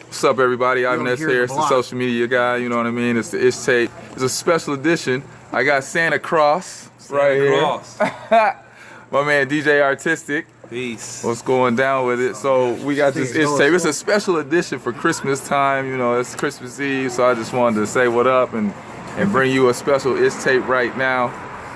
What's up, everybody? Ivan S. here. It's the social media guy, you know what I mean? It's the ISHTape. It's a special edition. I got Santa Cros right here. My man, DJ Artistic. Peace. What's going down with it? So we got this ISHTape. It's a special edition for Christmas time. You know, it's Christmas Eve, so I just wanted to say what up and bring you a special ISHTape right now,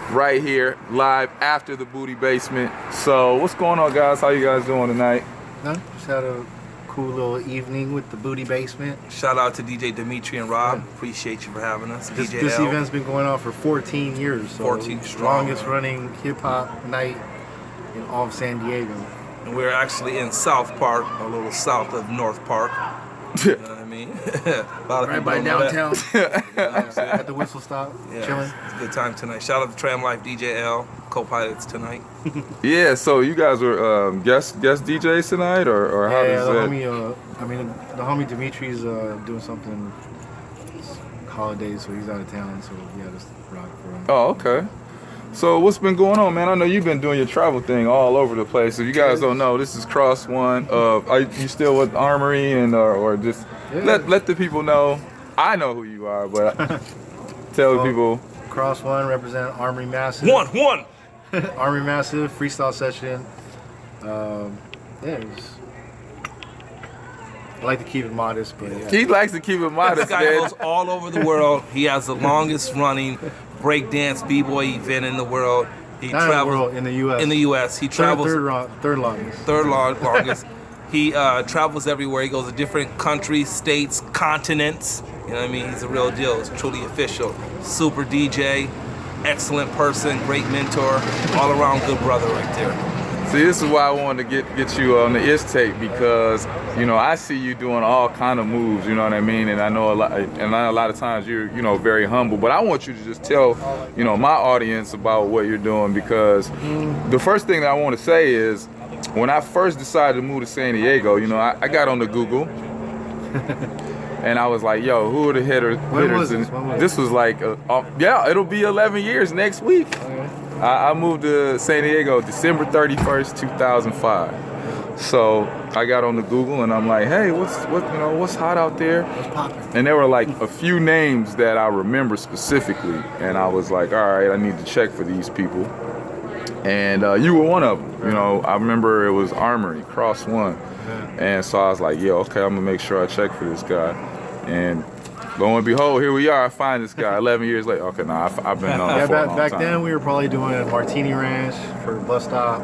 right here, live after the Booty Basement. So what's going on, guys? How you guys doing tonight? Just had a cool little evening with the Booty Basement. Shout out to DJ Dimitri and Rob. Yeah. Appreciate you for having us. This event's been going on for 14 years. So 14 strong. Longest running hip hop night in all of San Diego. And we're actually in South Park, a little south of North Park. You know what I mean? Right by downtown. At the whistle stop, chilling. It's a good time tonight. Shout out to Tram Life, DJ L, co-pilots tonight. Yeah, so you guys were guest DJs tonight, or how does that? The homie Dimitri's doing something holidays, so he's out of town, so we had to rock for him. Oh, okay. So what's been going on, man? I know you've been doing your travel thing all over the place. If you guys don't know, this is Cros One. Are you still with Armory or just let the people know? I know who you are, but tell the people. Cros One represent Armory Massive. One. Armory Massive freestyle session. I like to keep it modest, but he likes to keep it modest. This guy goes all over the world. He has the longest running breakdance b-boy event in the world. He travels in the U.S. In the U.S., he travels third longest. Third longest. He travels everywhere. He goes to different countries, states, continents. You know what I mean? He's a real deal. It's truly official. Super DJ, excellent person, great mentor, all around good brother right there. See, this is why I wanted to get you on the ISHTape, because you know I see you doing all kind of moves. You know what I mean? And I know a lot of times you're very humble. But I want you to just tell my audience about what you're doing, because the first thing that I want to say is when I first decided to move to San Diego, I got on the Google. And I was like, yo, who are the hitters? When was this? This was like, it'll be 11 years next week. Okay. I moved to San Diego December 31st, 2005. So I got on the Google and I'm like, hey, what's hot out there? What's poppin'? And there were like a few names that I remember specifically. And I was like, all right, I need to check for these people. And you were one of them. I remember it was Armory, Cros One. And so I was like, yeah, okay, I'm gonna make sure I check for this guy. And lo and behold, here we are. I find this guy 11 years later. Okay, I've been known for a long back time. then we were probably doing a Martini Ranch for Bus Stop,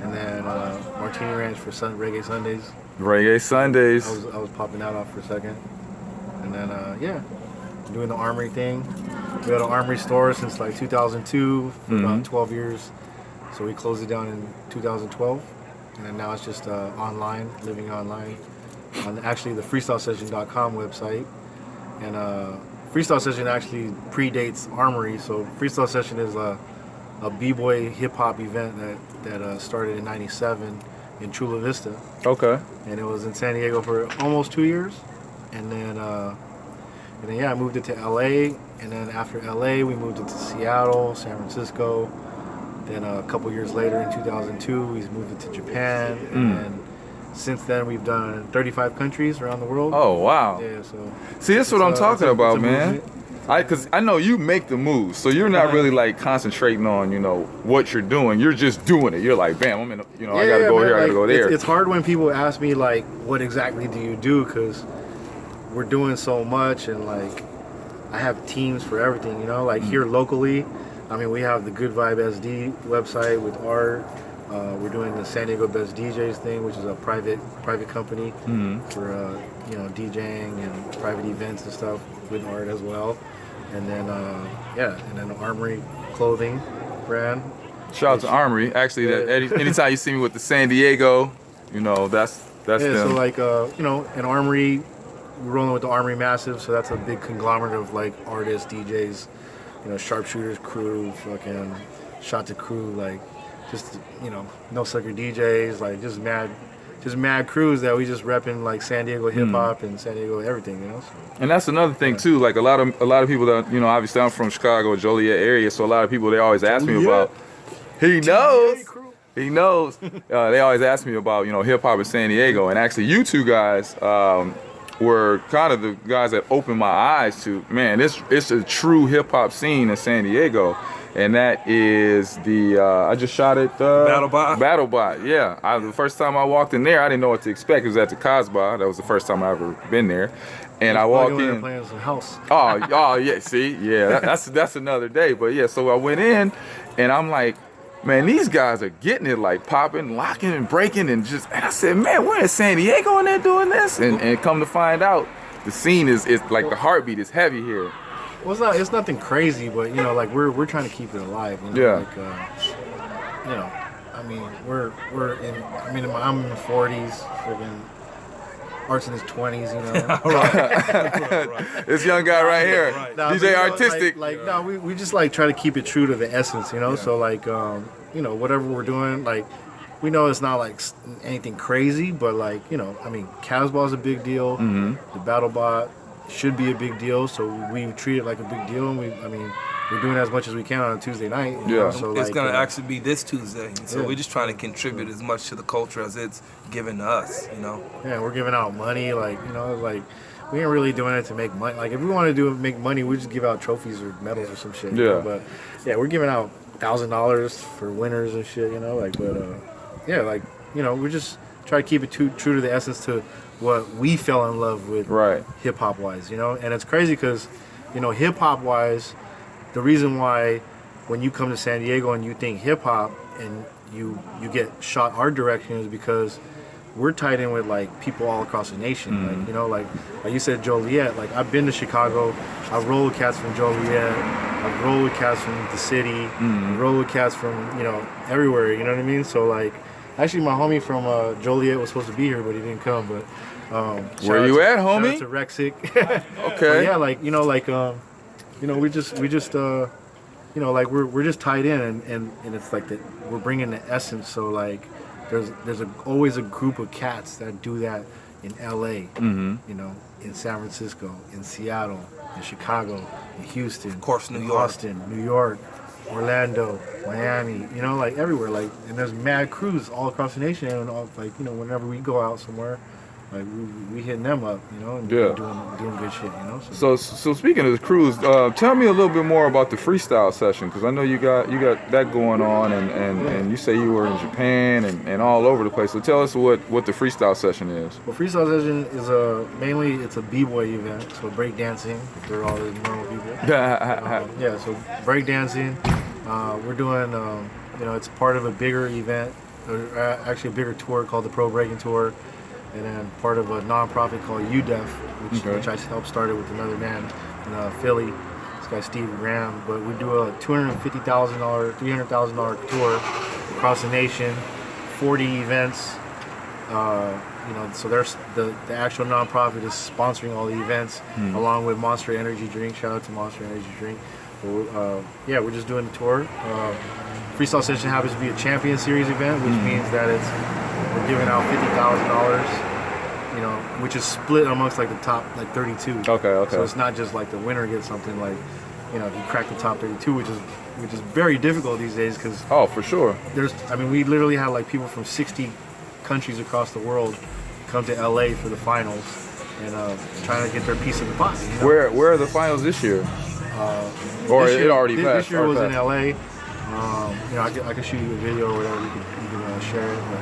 and then Martini Ranch for Reggae Sundays. Reggae Sundays. I was popping that off for a second, and then doing the Armory thing. We had an Armory store since like 2002 for about 12 years. So we closed it down in 2012, and then now it's just online, living online, on actually the freestylesession.com website. And Freestyle Session actually predates Armory, so Freestyle Session is a b-boy hip-hop event that started in '97 in Chula Vista. Okay. And it was in San Diego for almost 2 years. And then I moved it to LA, and then after LA we moved it to Seattle, San Francisco. Then a couple years later in 2002 we moved it to Japan, and then since then, we've done 35 countries around the world. Oh, wow. Yeah, so... See, that's what I'm talking about, man. Because I know you make the moves, so you're not really, like, concentrating on, what you're doing. You're just doing it. You're like, bam, I'm in, I got to go here, I got to go there. It's hard when people ask me, like, what exactly do you do? Because we're doing so much, and, like, I have teams for everything, Like, here locally, we have the Good Vibe SD website with art. We're doing the San Diego Best DJs thing, which is a private company for DJing and private events and stuff with art as well. And then the Armory clothing brand. Shout out to Armory. Actually, anytime you see me with the San Diego, that's them. So like an Armory, we're rolling with the Armory Massive, so that's a big conglomerate of like artists, DJs, Sharpshooters crew, fucking Shot to crew, like. Just no sucker DJs, like just mad crews that we just repping like San Diego hip hop and San Diego everything, So. And that's another thing too. Like a lot of people that obviously I'm from Chicago, Joliet area, so a lot of people they always ask me about. He knows. He knows. They always ask me about hip hop in San Diego, and actually you two guys were kind of the guys that opened my eyes to, man, it's a true hip hop scene in San Diego. And that is the, I just shot it. BattleBot, yeah. The first time I walked in there, I didn't know what to expect. It was at the Casbah. That was the first time I ever been there. And I walked in. Playing some house. Oh, yeah, see? Yeah, that's another day. But yeah, so I went in, and I'm like, man, these guys are getting it, like popping, locking, and breaking, and I said, man, we're in San Diego and they're doing this? And come to find out, the scene is like the heartbeat is heavy here. Well, it's nothing crazy, but like we're trying to keep it alive. Yeah. Like, I mean, I'm in the 40s, friggin' Art's in his 20s, Right. This young guy right here, Right. DJ Artistic. We just like try to keep it true to the essence, Yeah. So like, whatever we're doing, like, we know it's not like anything crazy, but like, I mean, Casbah is a big deal. Mm-hmm. The BattleBot should be a big deal, so we treat it like a big deal, and we're doing as much as we can on a Tuesday night. Yeah. So it's like, gonna actually be this Tuesday, so yeah. we're just trying to contribute as much to the culture as it's given to us, Yeah, we're giving out money, like, like we ain't really doing it to make money. Like if we want to make money, we just give out trophies or medals or some shit. Yeah. But yeah, we're giving out $1,000 for winners and shit. Yeah, like we just try to keep it true to the essence to what we fell in love with, Right. hip hop wise. And it's crazy because, hip hop wise, the reason why when you come to San Diego and you think hip hop and you get shot our direction is because we're tied in with like people all across the nation. Mm-hmm. Like you said, Joliet. Like I've been to Chicago. I've rolled with cats from Joliet. I've rolled with cats from the city. Mm-hmm. I've rolled with cats from everywhere. You know what I mean? So like, actually, my homie from Joliet was supposed to be here, but he didn't come. But where you at, homie? Shout out to Rexic. Okay. Yeah, like we just like we're just tied in, and it's like that we're bringing the essence. So like there's always a group of cats that do that in LA, Mm-hmm. in San Francisco, in Seattle, in Chicago, in Houston, Of course, New in York. Austin, New York, Orlando, Miami, like everywhere, like, and there's mad crews all across the nation, and all, like, whenever we go out somewhere, like we hitting them up, and Yeah. doing good shit, So speaking of the cruise, tell me a little bit more about the freestyle session, because I know you got that going on, and you say you were in Japan and all over the place. So tell us what the freestyle session is. Well, freestyle session is mainly it's a b-boy event, so break dancing for all the normal people. Yeah, so break dancing. We're doing, it's part of a bigger event, actually a bigger tour called the Pro Breaking Tour, and then part of a non-profit called UDEF, which I helped start it with another man in Philly, this guy Steve Graham. But we do a $250,000, $300,000 tour across the nation, 40 events. So there's the actual non-profit is sponsoring all the events, along with Monster Energy Drink. Shout out to Monster Energy Drink. We're just doing the tour. Freestyle session happens to be a champion series event, which means that we're giving out $50,000, which is split amongst like the top 32. Okay. So it's not just like the winner gets something, like, if you crack the top 32, which is very difficult these days, because Oh, for sure. we literally have like people from 60 countries across the world come to LA for the finals and trying to get their piece of the pie. Where are the finals this year? Or This it year- already passed? This year was in passed. LA. I can shoot you a video or whatever. You can share it. But,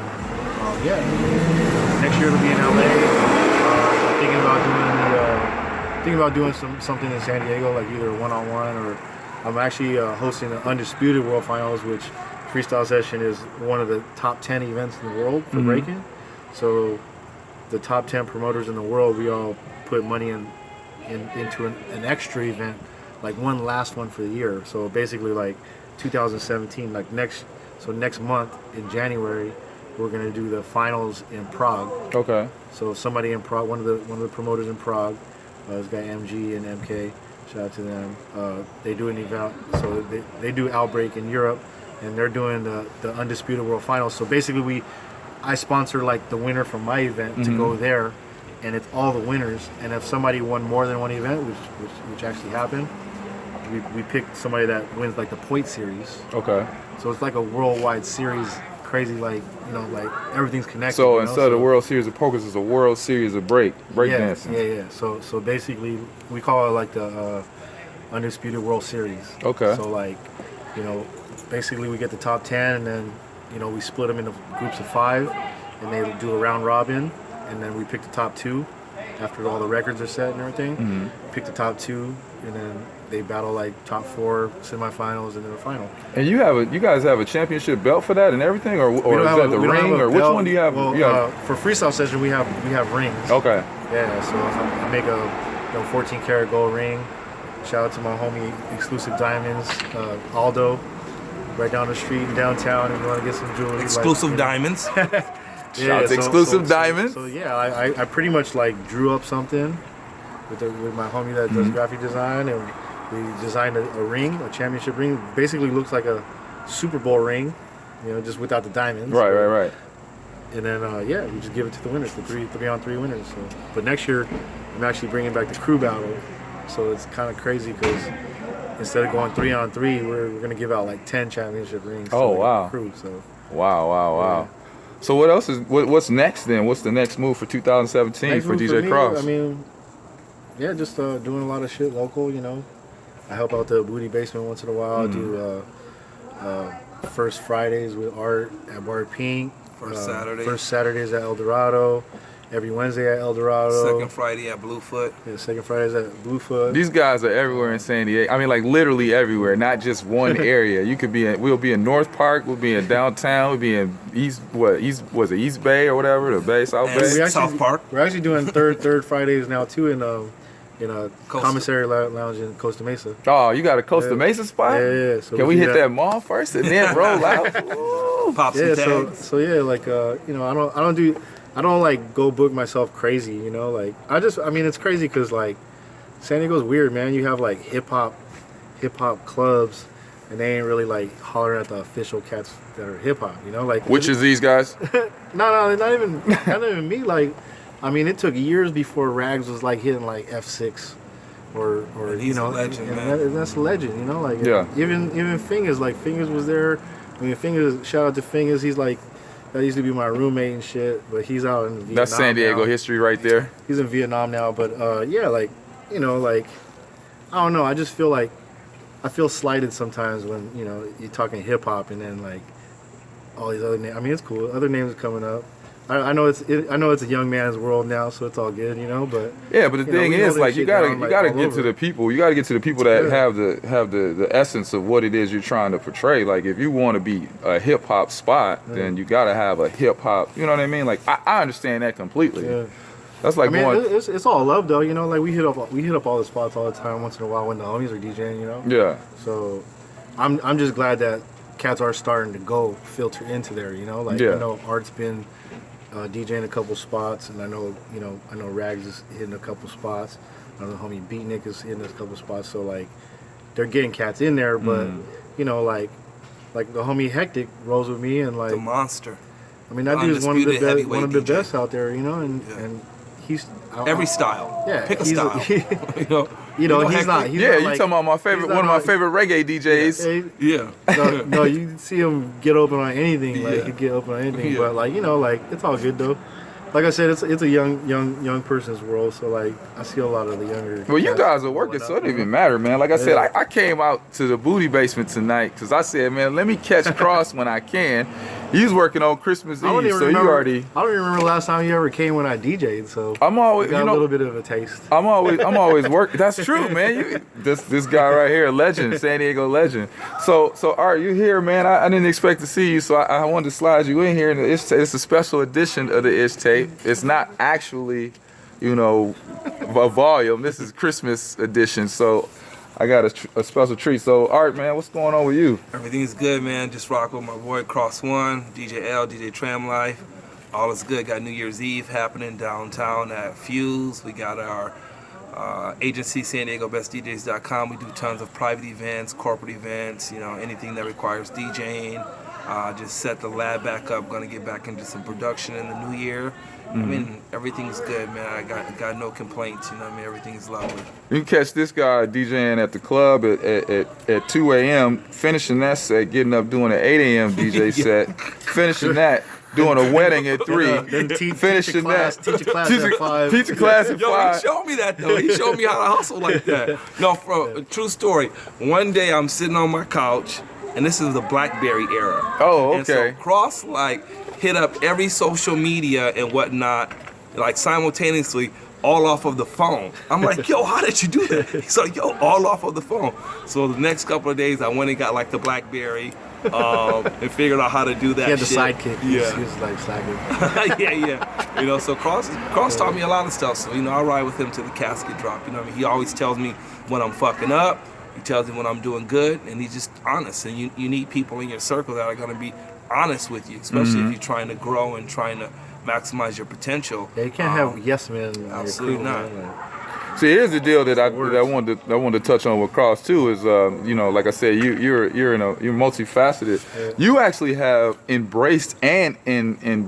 next year it'll be in LA. I'm thinking about doing something in San Diego, like either one-on-one, or I'm actually hosting the Undisputed World Finals, which freestyle session is one of the top 10 events in the world for breaking. So the top 10 promoters in the world, we all put money into an extra event, like one last one for the year. So basically, like 2017, like next month in January, we're gonna do the finals in Prague. Okay. So somebody in Prague, one of the promoters in Prague, this guy MG and MK, shout out to them. They do an event, so they do Outbreak in Europe, and they're doing the Undisputed World Finals. So basically, I sponsor like the winner from my event to go there, and it's all the winners. And if somebody won more than one event, which actually happened, we pick somebody that wins like the point series. Okay. So it's like a worldwide series crazy, like, you know, like everything's connected. So you know? instead of the World Series of Poker, it's a World Series of break dancing. Yeah. So basically, we call it like the Undisputed World Series. Okay. So like, you know, basically we get the top 10, and then, you know, we split them into groups of 5, and they do a round robin, and then we pick the top 2 after all the records are set and everything. Pick the top 2, and then they battle like top 4 semifinals and then the final. And you guys have a championship belt for that and everything, or is that the ring, or which one do you have? Well, for freestyle session we have rings. Okay. Yeah, so I make a 14 karat gold ring. Shout out to my homie Exclusive Diamonds, Aldo, right down the street in downtown. If you want to get some jewelry, Exclusive Diamonds. Shout out to Exclusive Diamonds. So yeah, I pretty much like drew up something with my homie that does graphic design, and we designed a ring, a championship ring. Basically looks like a Super Bowl ring, you know, just without the diamonds. Right. And then we just give it to the winners, the 3-on-3 winners. So, but next year I'm actually bringing back the crew battle, so it's kind of crazy because instead of going 3-on-3, we're gonna give out like 10 championship rings. Oh, to wow. The crew. So Wow. Yeah. So what else what's next then? What's the next move for 2017 next for move DJ me, Cros? I mean, yeah, just doing a lot of shit local. You know, I help out the Booty Basement once in a while. I do First Fridays with Art at Bar Pink. First Saturdays at El Dorado. Every Wednesday at El Dorado. Second Friday at Bluefoot. Yeah, second Fridays at Bluefoot. These guys are everywhere in San Diego. I mean, like literally everywhere, not just one area. You could we'll be in North Park, we'll be in downtown, we'll be in East Bay or whatever, the Bay, South And Bay. South Park. We're actually doing third Fridays now too in a commissary lounge in Costa Mesa. Oh, you got a Costa Mesa spot? Yeah. So Can we hit that mall first and then roll out? Ooh. Pop some tags. So yeah, like you know, I don't like go book myself crazy, you know, like I mean it's crazy because like San Diego's weird, man. You have like hip hop clubs, and they ain't really like hollering at the official cats that are hip hop, you know, like Which is these guys? No, not even me. Like, I mean, it took years before Rags was like hitting like F6 or And he's you know, a legend, and man. that's a legend, you know, like Yeah. even Fingers, like Fingers was there. I mean, Fingers, shout out to Fingers. He's like, that used to be my roommate and shit, but he's out in Vietnam. That's San Diego now. history right there. He's in Vietnam now, but yeah, like, you know, like, I don't know. I just feel like I feel slighted sometimes when, you know, you're talking hip hop and then like all these other names. I mean, it's cool. Other names are coming up. I know it's a young man's world now, so it's all good, you know. But Yeah, but the thing is, like, you gotta get to the people. people. You gotta get to the people that have the essence of what it is you're trying to portray. Like, if you want to be a hip hop spot, then you gotta have a hip hop. You know what I mean? Like, I understand that completely. Yeah. That's like I mean, going. it's all love though, you know. Like we hit up all the spots all the time once in a while when the homies are DJing, you know. Yeah. So, I'm just glad that cats are starting to go filter into there, you know. Like Yeah. I know Art's been DJing a couple spots, and I know Rags is hitting a couple spots. I know the homie Beatnik is hitting a couple spots. So like, they're getting cats in there, but you know, like the homie Hectic rolls with me, and like The monster. I mean, that dude's one of the Undisputed best out there, you know, and he's Every style. Yeah, Pick a he's style. you know, he's Hectic? not. He's Yeah, not you like, talking about my favorite, one of my favorite reggae DJs. Yeah. No, you see him get open on anything. Like he get open on anything. Yeah. But like, you know, like it's all good though. Like I said, it's a young person's world. So like, I see a lot of the younger. Well, you cats guys are working, so it don't even matter, man. Like I said, I came out to the Booty Basement tonight because I said, man, let me catch Cros when I can. He's working on Christmas Eve, so you already. I don't even remember the last time you ever came when I DJ'd. So I'm always, got you know, a little bit of a taste. I'm always working. That's true, man. This guy right here, a legend, San Diego legend. So Art, you here, man? I didn't expect to see you, so I wanted to slide you in here. And it's a special edition of the ISHTape. It's not actually, you know, a volume. This is Christmas edition. So I got a special treat. So Art, man, what's going on with you? Everything's good, man. Just rock with my boy Cros One, DJ L, DJ Tram Life. All is good. Got New Year's Eve happening downtown at Fuse. We got our agency, San Diego BestDJs.com. We do tons of private events, corporate events, you know, anything that requires DJing. Just set the lab back up. Gonna get back into some production in the new year. I mean, everything's good, man. I got no complaints. You know what I mean? Everything's lovely. You can catch this guy DJing at the club at 2 a.m., finishing that set, getting up doing an 8 a.m. DJ set, finishing that, doing a wedding at 3, finishing that, teach a class at 5. Teach a class at Yo, 5. he showed me that though. He showed me how to hustle like that. No, for a true story. One day I'm sitting on my couch, and this is the BlackBerry era. Oh, okay. And so Cros hit up every social media and whatnot, like simultaneously, all off of the phone. I'm like, yo, how did you do that? He's like, yo, all off of the phone. So the next couple of days, I went and got like the BlackBerry and figured out how to do that. He had the shit. sidekick. Yeah. He was like slacking. yeah. You know, so Cros taught me a lot of stuff. So, you know, I ride with him to the casket drop. You know what I mean? He always tells me when I'm fucking up. He tells me when I'm doing good. And he's just honest. And you need people in your circle that are going to be honest with you, especially if you're trying to grow and trying to maximize your potential. Yeah, you can't have yes men. Absolutely not. See, here's the deal that I wanted to touch on with Cros too is you know, like I said, you're multifaceted. Yeah. You You actually have embraced and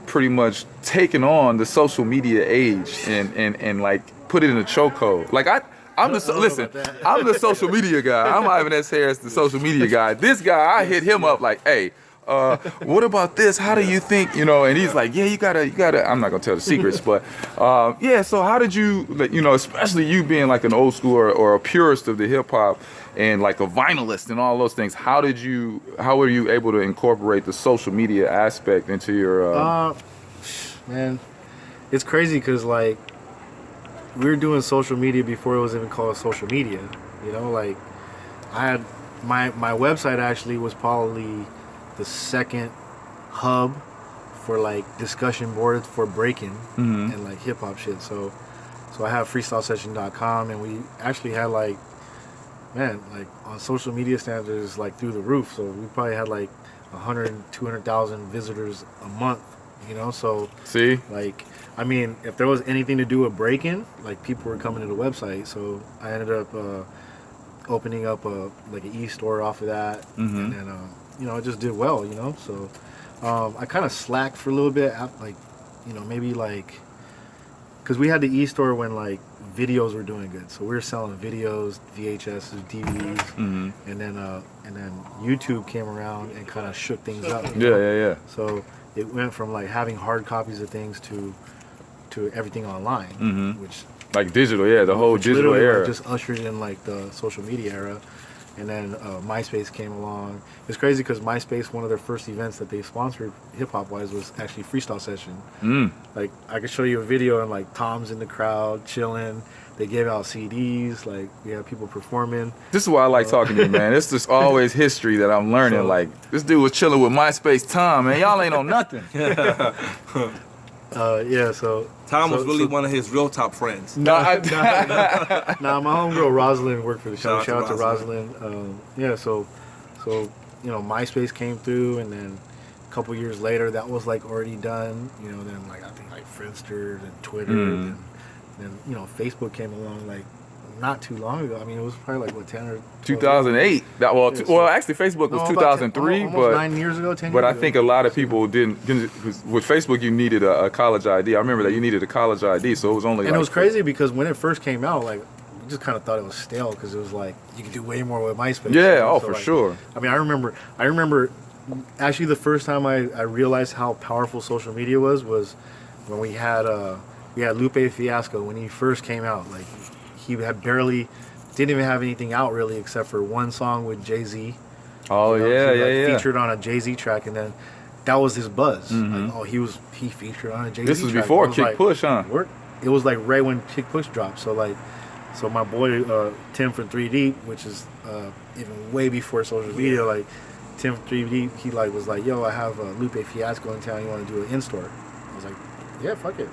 pretty much taken on the social media age and like put it in a chokehold. Like I'm the social media guy. I'm Ivan S. Harris, the social media guy. This guy, I hit him up like, hey, what about this? How do you think, you know? And he's like, yeah, you gotta, I'm not gonna tell the secrets, but yeah, so how did you, you know, especially you being like an old school or a purist of the hip hop and like a vinylist and all those things, how were you able to incorporate the social media aspect into your... Man, it's crazy because like, we were doing social media before it was even called social media, you know, like I had, my website actually was probably the second hub for like discussion boards for breaking and like hip hop shit. So I have freestylesession.com, and we actually had like, man, like on social media standards, like through the roof. So we probably had like 200,000 visitors a month, you know? So See? like, I mean, if there was anything to do with breaking, like people were coming to the website. So I ended up opening up like an e-store off of that, and then you know, it just did well, you know. So I kind of slacked for a little bit, like, you know, maybe like, because we had the e-store when like videos were doing good. So we were selling videos, VHSs, DVDs, and then YouTube came around and kind of shook things up. Yeah. So it went from like having hard copies of things to everything online, which Like digital, yeah, the whole digital era. Like just ushered in like the social media era. And then MySpace came along. It's crazy because MySpace, one of their first events that they sponsored hip-hop wise was actually Freestyle Session. Like I could show you a video and like Tom's in the crowd chilling. They gave out CDs, like we have people performing. This is why I like talking to you, man. It's just always history that I'm learning. So, like this dude was chilling with MySpace Tom, man. Y'all ain't on nothing. Yeah, so Tom was really one of his real top friends. Nah, my homegirl Rosalind worked for the show. Shout out to Rosalind. Yeah, so you know, MySpace came through, and then a couple years later, that was like already done. You know, then like I think like Friendster and Twitter, and then you know, Facebook came along like not too long ago. I mean, it was probably like what 10 or 2008. Well, actually, Facebook was 2003, almost 9 years ago, 10 years but I ago. think a lot of people didn't. Cause with Facebook, you needed a college ID. I remember that you needed a college ID, so it was only. And it was crazy because when it first came out, like we just kind of thought it was stale because it was like you could do way more with MySpace. Yeah, So, for like, sure. I mean, I remember. Actually, the first time I realized how powerful social media was when we had Lupe Fiasco when he first came out. Like he had didn't even have anything out really except for one song with Jay-Z. Oh, You know, yeah. Featured on a Jay-Z track, and then that was his buzz. Like, oh, he featured on a Jay-Z track. This was before Kick like, Push, huh? It was like right when Kick Push dropped. So my boy Tim from 3 Deep, which is even way before social media, like Tim from 3 Deep, he like was like, yo, I have Lupe Fiasco in town. You want to do an in-store? I was like, yeah, fuck it.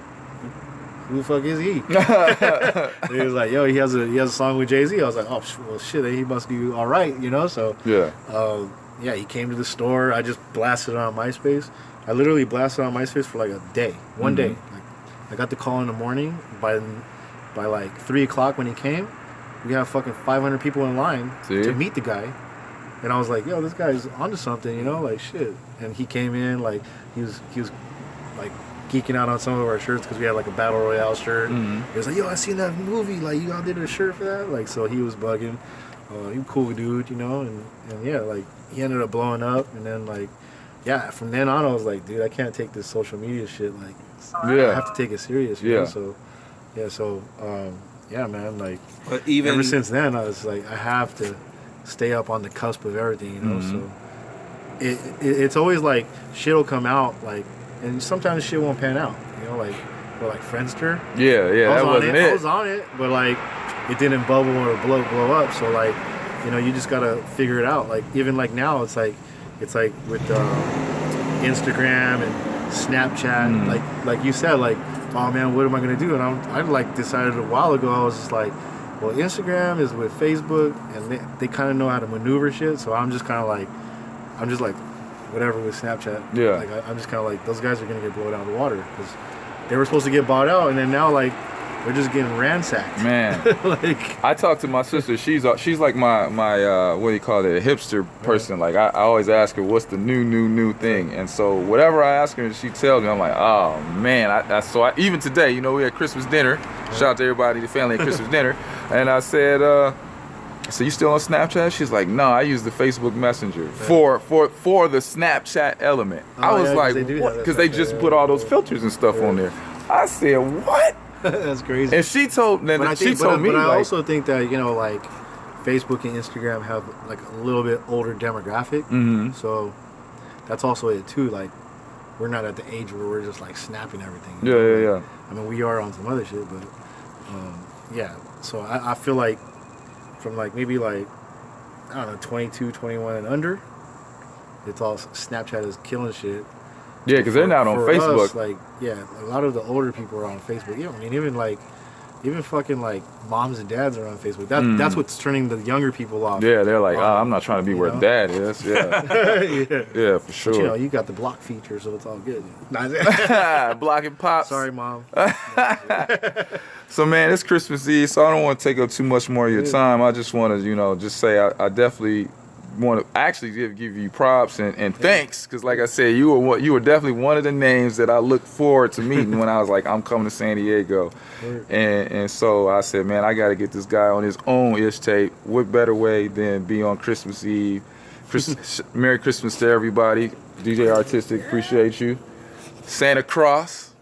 Who the fuck is he? He was like, yo, he has a song with Jay-Z. I was like, oh, well, shit, he must be all right, you know? So yeah, he came to the store. I just blasted it on MySpace. I literally blasted it on MySpace for like a day, one day. Like, I got the call in the morning. By like 3 o'clock when he came, we had fucking 500 people in line to meet the guy. And I was like, yo, this guy's onto something, you know, like shit. And he came in, like he was like geeking out on some of our shirts because we had like a battle royale shirt. Mhm. He was like, "Yo, I seen that movie. Like, you all did a shirt for that." Like, so he was bugging. He was a cool dude, you know, and yeah, like he ended up blowing up, and then like, yeah, from then on I was like, dude, I can't take this social media shit. Like, I Yeah. have to take it serious. You know? Yeah. So yeah, man, like But even ever since then I was like, I have to stay up on the cusp of everything, you know. Mhm. So it's always like shit'll come out, like, and sometimes shit won't pan out, you know, like Friendster. Yeah, that wasn't I it. was on it, but like it didn't bubble or blow up. So like, you know, you just gotta figure it out. Like even like now, it's like with Instagram and Snapchat. Like you said, like, oh man, what am I gonna do? And I like decided a while ago. I was just like, well, Instagram is with Facebook, and they kind of know how to maneuver shit. So I'm just like whatever with Snapchat. Yeah. Like I'm just kind of like, those guys are gonna get blown out of the water because they were supposed to get bought out, and then now like they're just getting ransacked. Man, Like, I talked to my sister. She's like my what do you call it, a hipster person. Like I always ask her what's the new thing, and so whatever I ask her, she tells me. I'm like, oh man. Even today, you know, we had Christmas dinner. Shout out to everybody, the family at Christmas dinner, and I said, so you still on Snapchat? She's like, no, I use the Facebook Messenger for the Snapchat element. I was yeah, 'cause like, they do what? have that Because they stuff, just yeah. put all those filters and stuff on there. I said, what? that's crazy. And she told me, But I like, also think that, you know, like Facebook and Instagram have like a little bit older demographic. Mhm. So that's also it too. Like, we're not at the age where we're just like snapping everything. you yeah, know? yeah, yeah. I mean, we are on some other shit, but yeah. So I feel like from like maybe like, I don't know, 22, 21 and under, it's all Snapchat is killing shit. Yeah, because they're not on For Facebook. us, like, yeah, a lot of the older people are on Facebook. Yeah, I mean, even fucking like moms and dads are on Facebook. That's what's turning the younger people off. Yeah, they're like, I'm not trying to be You where know? dad is. Yeah, Yeah. yeah, for sure. But, you know, you got the block feature, so it's all good. Blocking pops. Sorry, mom. So man, it's Christmas Eve, so I don't want to take up too much more of your time. I just want to, you know, just say I definitely want to actually give you props and thanks, because like I said, you were definitely one of the names that I looked forward to meeting when I was like, I'm coming to San Diego, and so I said, man, I got to get this guy on his own ISHTape. What better way than be on Christmas Eve? Merry Christmas to everybody. DJ Artistic, appreciate you. Santa Cros.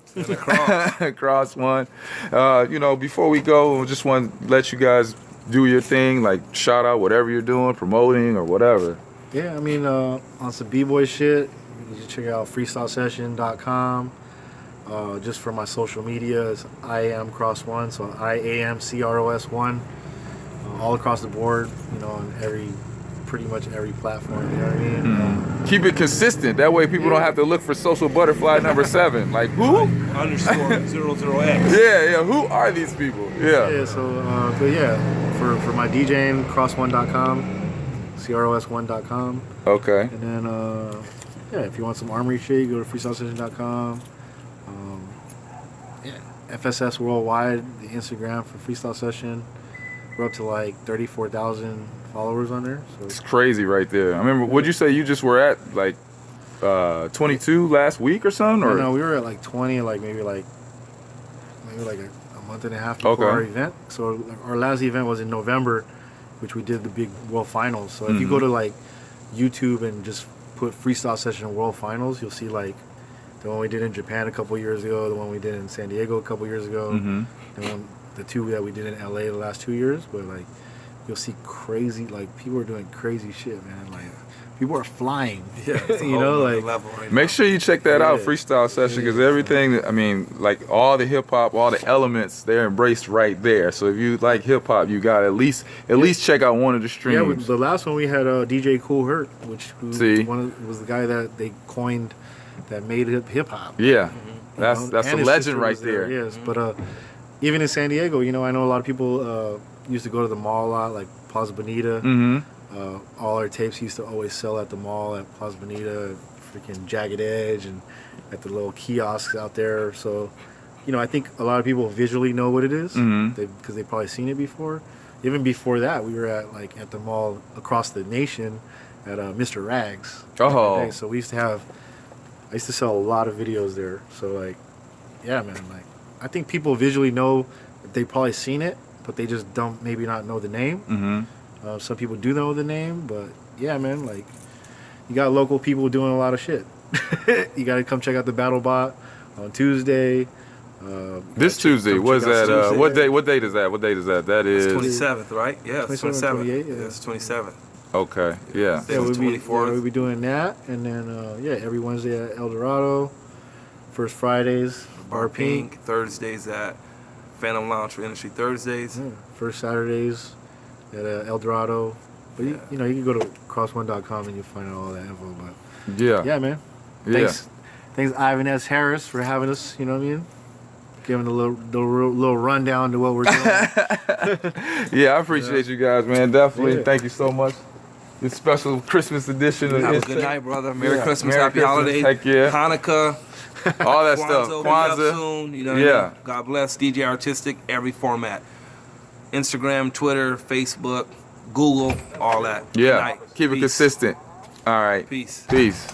Cros one. You know, before we go, I just want to let you guys do your thing, like shout out whatever you're doing, promoting or whatever. Yeah, I mean, on some b-boy shit, you can check out freestylesession.com. Just for my social media, it's I am Cros1, so IAMCROS1, all across the board, you know, on pretty much every platform, you know what I mean? Keep it consistent. That way people don't have to look for social butterfly number 7. Like, who? _00X. Yeah, who are these people? Yeah. So, but yeah, for my DJing, Cros1.com, CROS1.com. Okay. And then, yeah, if you want some armory shit, you go to freestylesession.com. Yeah, FSS Worldwide, the Instagram for Freestyle Session. We're up to like 34,000 followers on there. So It's crazy right there. I remember, what'd you say you just were at, like 22 last week or something? Or no, we were at like 20, like maybe like a month and a half before Okay. our event. So our last event was in November, which we did the big World Finals. So if you go to like YouTube and just put Freestyle Session World Finals, you'll see like the one we did in Japan a couple years ago, the one we did in San Diego a couple years ago, the two that we did in LA the last 2 years. But like, you'll see crazy, like people are doing crazy shit, man. Like people are flying. Yeah, it's a you whole know, nother like level right Make sure you check that out, Yeah. Freestyle Session, because everything, I mean, like all the hip hop, all the elements, they're embraced right there. So if you like hip hop, you got to at least check out one of the yeah, streams. the last one we had DJ Cool Herc, which was the guy that they coined, that made hip hop. Yeah, You that's know, that's a and his legend sister right was there. Yes, but even in San Diego, you know, I know a lot of people used to go to the mall a lot, like Plaza Bonita. All our tapes used to always sell at the mall at Plaza Bonita, freaking Jagged Edge, and at the little kiosks out there. So, you know, I think a lot of people visually know what it is because they've probably seen it before. Even before that, we were at the mall across the nation at Mr. Rags. Oh. Okay, so I used to sell a lot of videos there. So like, yeah, man, like I think people visually know that they probably seen it, but they just don't maybe not know the name. Mm-hmm. Some people do know the name, but yeah, man, like you got local people doing a lot of shit. You got to come check out the BattleBot on Tuesday. This Tuesday, what's that? What date is that? What date is that? That is 27th, right? Yeah, it's 27th. 28, yeah. Yeah, it's 27th. Okay, yeah. Yeah, we'll be 24th. we'll be doing that, and then every Wednesday at El Dorado. First Fridays, Bar Pink. Thursdays at Phantom Lounge for Industry Thursdays. Yeah, first Saturdays at El Dorado. But you know, you can go to cross1.com and you'll find out all that info. But yeah, man. Thanks, Ivan S. Harris, for having us. You know what I mean? Giving a little rundown to what we're doing. Yeah, I appreciate you guys, man. Definitely. Thank you so much. This special Christmas edition of Have a ISHTape. good night, brother. Merry Christmas, Merry Happy Christmas. Holidays, Heck yeah. Hanukkah, All that stuff. Kwanzaa. Will be up Kwanzaa. soon, you know what I mean? God bless. DJ Artistic, every format. Instagram, Twitter, Facebook, Google, all that. Good Yeah. night. Keep it Peace. consistent. All right. Peace. Peace.